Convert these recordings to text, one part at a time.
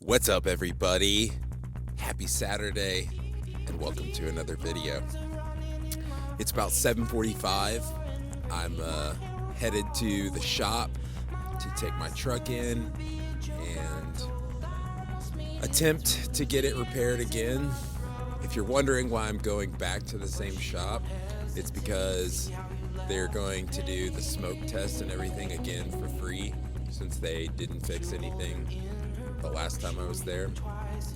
What's up, everybody? Happy Saturday and welcome to another video. It's about 7:45. I'm headed to the shop to take my truck in and attempt to get it repaired again. If you're wondering why I'm going back to the same shop, it's because they're going to do the smoke test and everything again for free since they didn't fix anything the last time I was there,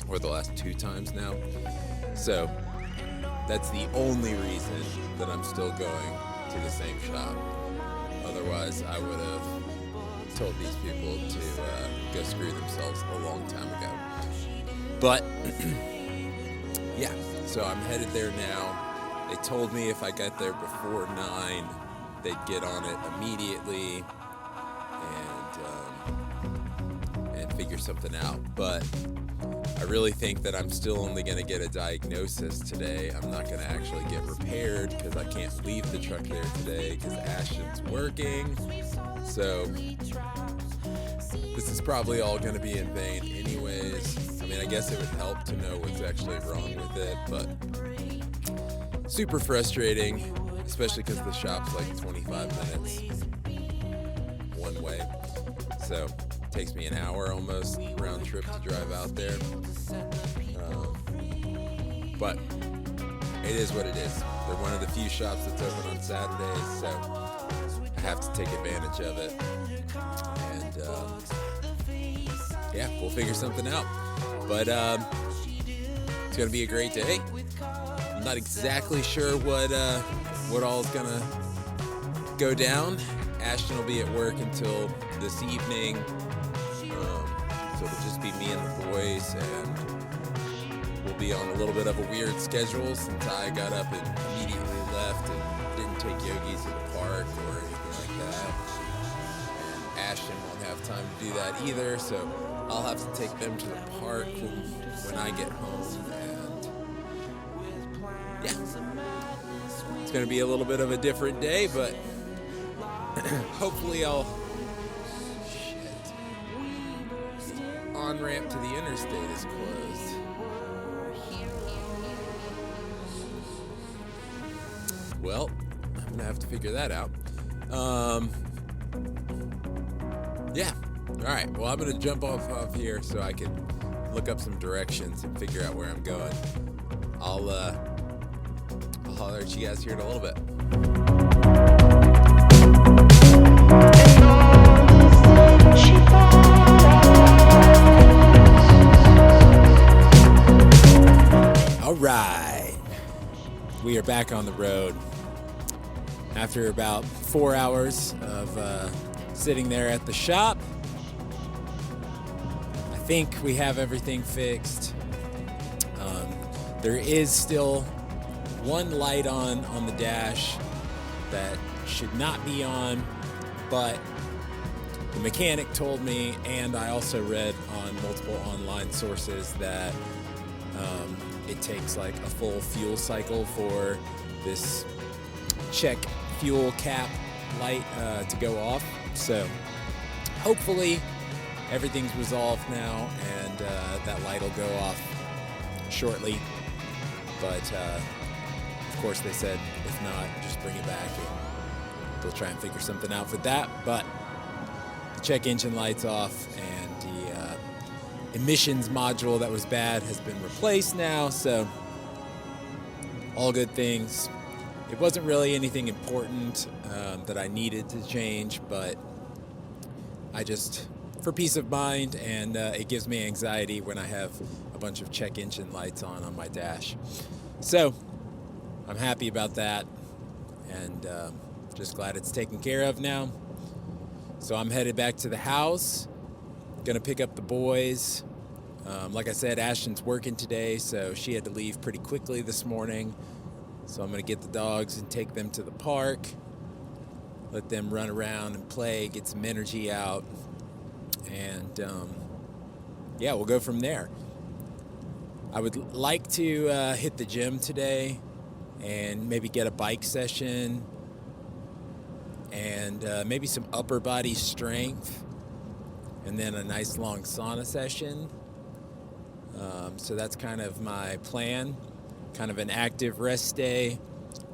or the last 2 times now. So that's the only reason that I'm still going to the same shop. Otherwise, I would have told these people to go screw themselves a long time ago. But yeah, so I'm headed there now. They told me if I got there before 9, they'd get on it immediately and figure something out. But I really think that I'm still only going to get a diagnosis today. I'm not going to actually get repaired because I can't leave the truck there today because Ashton's working. So this is probably all going to be in vain anyways. I mean, I guess it would help to know what's actually wrong with it, but super frustrating, especially because the shop's like 25 minutes one way. So it takes me an hour almost round trip to drive out there. But it is what it is. They're one of the few shops that's open on Saturdays, so I have to take advantage of it. And yeah, we'll figure something out. But it's going to be a great day. I'm not exactly sure what all is going to go down. Ashton will be at work until this evening. So it'll just be me and the boys, and we'll be on a little bit of a weird schedule since I got up and immediately left and didn't take Yogi to the park or anything like that. And Ashton won't have time to do that either, so I'll have to take them to the park when I get home. And yeah, it's going to be a little bit of a different day, but hopefully I'll... on-ramp to the interstate is closed. Well, I'm gonna have to figure that out. Yeah. All right. Well, I'm gonna jump off here so I can look up some directions and figure out where I'm going. I'll holler at you guys here in a little bit. All right, we are back on the road after about 4 hours of sitting there at the shop. I think we have everything fixed. There is still one light on the dash that should not be on, but the mechanic told me, and I also read on multiple online sources, that it takes like a full fuel cycle for this check fuel cap light to go off. So hopefully everything's resolved now, and that light will go off shortly. But of course they said if not, just bring it back and they'll try and figure something out for that. But the check engine light's off, and the emissions module that was bad has been replaced now, so all good things. It wasn't really anything important that I needed to change, but I just, for peace of mind, and it gives me anxiety when I have a bunch of check engine lights on my dash. So I'm happy about that, and just glad it's taken care of now. So I'm headed back to the house, gonna pick up the boys. Like I said, Ashton's working today, so she had to leave pretty quickly this morning. So I'm gonna get the dogs and take them to the park, let them run around and play, get some energy out, and yeah, we'll go from there. I would like to hit the gym today and maybe get a bike session and maybe some upper body strength, and then a nice long sauna session. So that's kind of my plan, kind of an active rest day.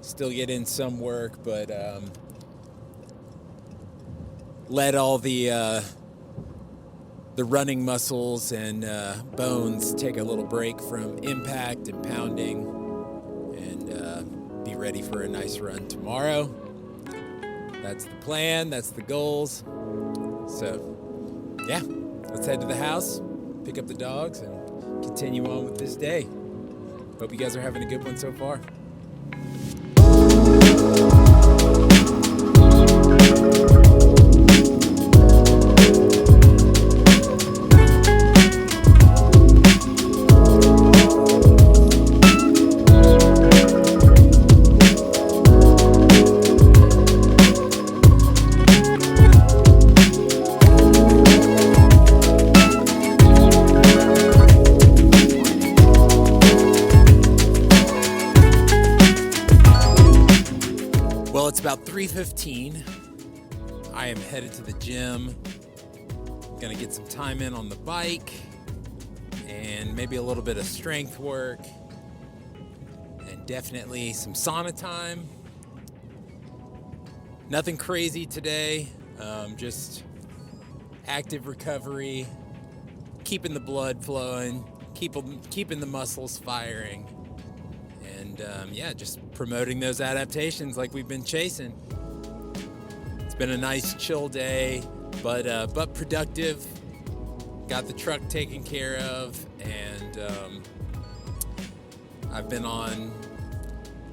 Still get in some work, but let all the running muscles and bones take a little break from impact and pounding, and be ready for a nice run tomorrow. That's the plan, that's the goals. So yeah, let's head to the house, pick up the dogs, and continue on with this day. Hope you guys are having a good one so far. Well, it's about 3:15. I am headed to the gym. Gonna get some time in on the bike and maybe a little bit of strength work and definitely some sauna time. Nothing crazy today, just active recovery, keeping the blood flowing, keeping the muscles firing. And just promoting those adaptations like we've been chasing. It's been a nice chill day, but productive. Got the truck taken care of, and I've been on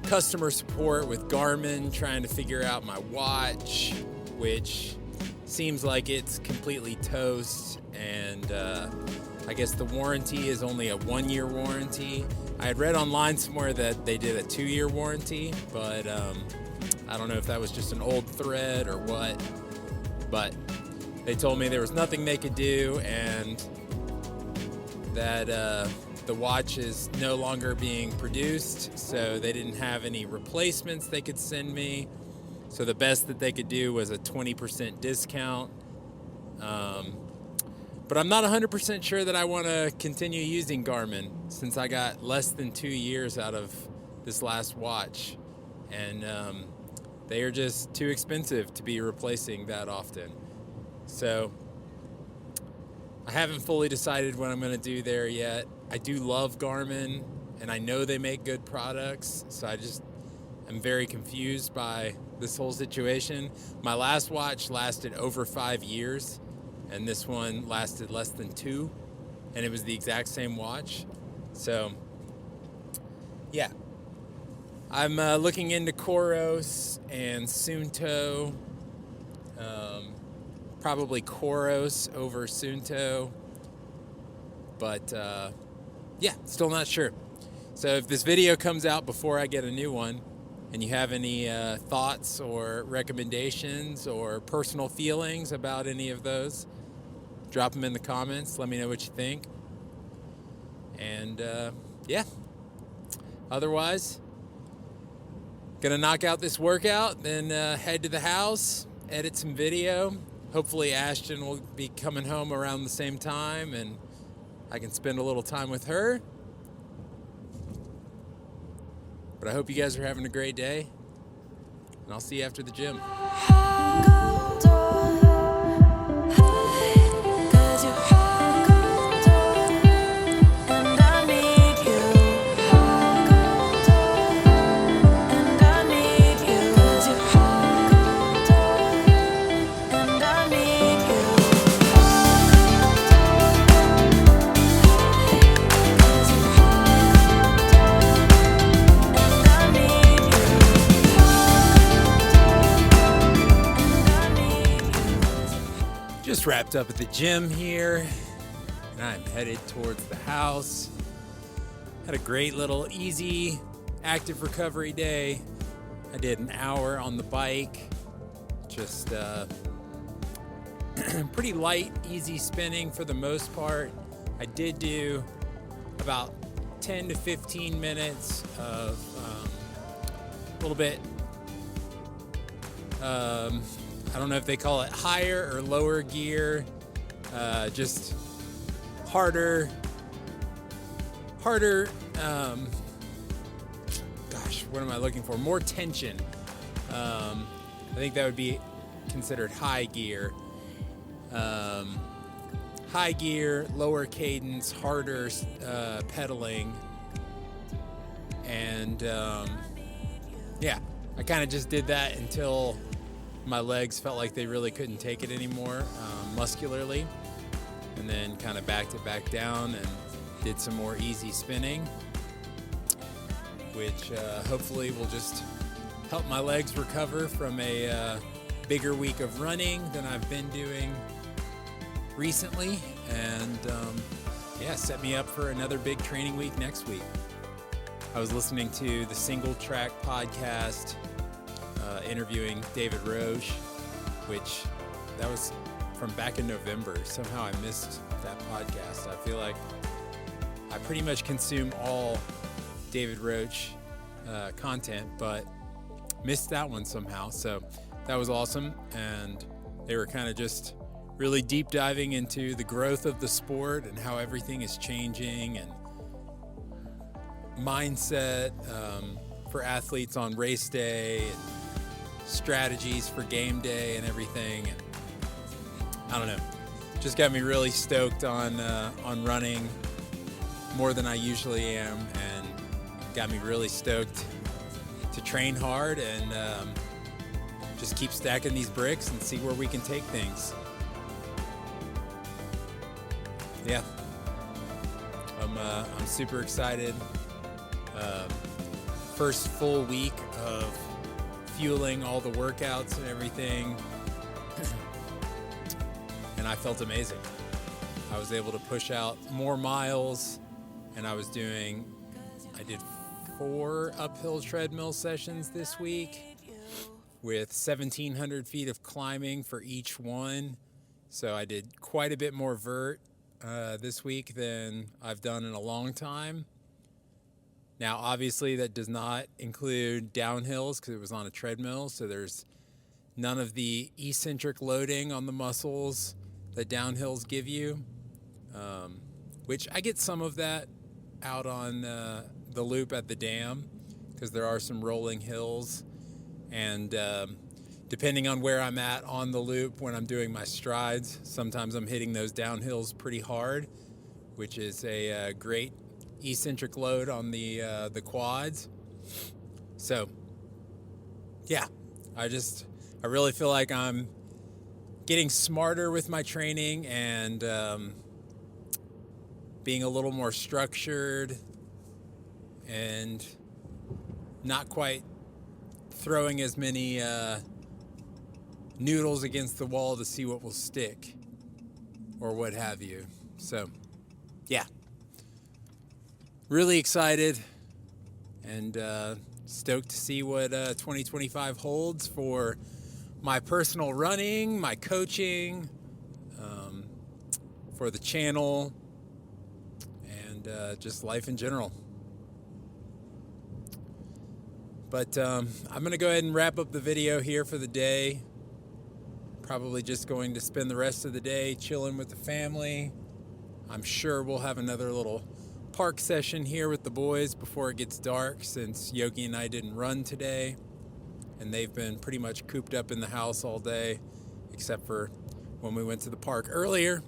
customer support with Garmin trying to figure out my watch, which seems like it's completely toast, and I guess the warranty is only a 1-year warranty. I had read online somewhere that they did a 2-year warranty, but I don't know if that was just an old thread or what. But they told me there was nothing they could do, and that the watch is no longer being produced, so they didn't have any replacements they could send me. So the best that they could do was a 20% discount. But I'm not 100% sure that I want to continue using Garmin, since I got less than 2 years out of this last watch. And they are just too expensive to be replacing that often. So I haven't fully decided what I'm going to do there yet. I do love Garmin, and I know they make good products, so I'm very confused by this whole situation. My last watch lasted over 5 years, and this one lasted less than 2, and it was the exact same watch. So yeah, I'm looking into Koros and Suunto. Probably Koros over Suunto, but still not sure. So if this video comes out before I get a new one, and you have any thoughts or recommendations or personal feelings about any of those, drop them in the comments. Let me know what you think. And otherwise, gonna knock out this workout, then head to the house, edit some video. Hopefully Ashton will be coming home around the same time, and I can spend a little time with her. But I hope you guys are having a great day, and I'll see you after the gym. Just wrapped up at the gym here, and I'm headed towards the house. Had a great little easy active recovery day. I did an hour on the bike, just pretty light, easy spinning for the most part. I did do about 10 to 15 minutes of a little bit, I don't know if they call it higher or lower gear, just harder harder, what am I looking for? More tension. I think that would be considered high gear. High gear, lower cadence, harder pedaling. And I kind of just did that until my legs felt like they really couldn't take it anymore muscularly. And then kind of backed it back down and did some more easy spinning, which hopefully will just help my legs recover from a bigger week of running than I've been doing recently, and set me up for another big training week next week. I was listening to the Single Track podcast interviewing David Roche, which that was from back in November. Somehow I missed that podcast. I feel like I pretty much consume all David Roche content, but missed that one somehow. So that was awesome, and they were kind of just really deep diving into the growth of the sport and how everything is changing, and mindset for athletes on race day, and strategies for game day and everything. And I don't know, just got me really stoked on running more than I usually am, and got me really stoked to train hard and just keep stacking these bricks and see where we can take things. Yeah, I'm super excited. First full week of fueling all the workouts and everything, and I felt amazing. I was able to push out more miles, and I did 4 uphill treadmill sessions this week with 1,700 feet of climbing for each one. So I did quite a bit more vert this week than I've done in a long time. Now, obviously, that does not include downhills because it was on a treadmill, so there's none of the eccentric loading on the muscles that downhills give you, which I get some of that out on the loop at the dam because there are some rolling hills, and depending on where I'm at on the loop when I'm doing my strides, sometimes I'm hitting those downhills pretty hard, which is a great eccentric load on the quads. So yeah, I really feel like I'm getting smarter with my training and being a little more structured and not quite throwing as many noodles against the wall to see what will stick or what have you. So yeah, really excited and stoked to see what 2025 holds for my personal running, my coaching, for the channel, and just life in general. But I'm going to go ahead and wrap up the video here for the day. Probably just going to spend the rest of the day chilling with the family. I'm sure we'll have another little park session here with the boys before it gets dark, since Yogi and I didn't run today, and they've been pretty much cooped up in the house all day, except for when we went to the park earlier.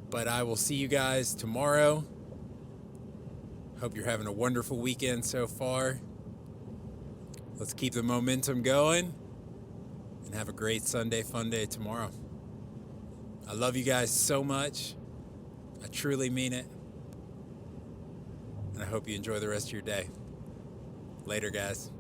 But I will see you guys tomorrow. Hope you're having a wonderful weekend so far. Let's keep the momentum going and have a great Sunday fun day tomorrow. I love you guys so much. I truly mean it. And I hope you enjoy the rest of your day. Later, guys.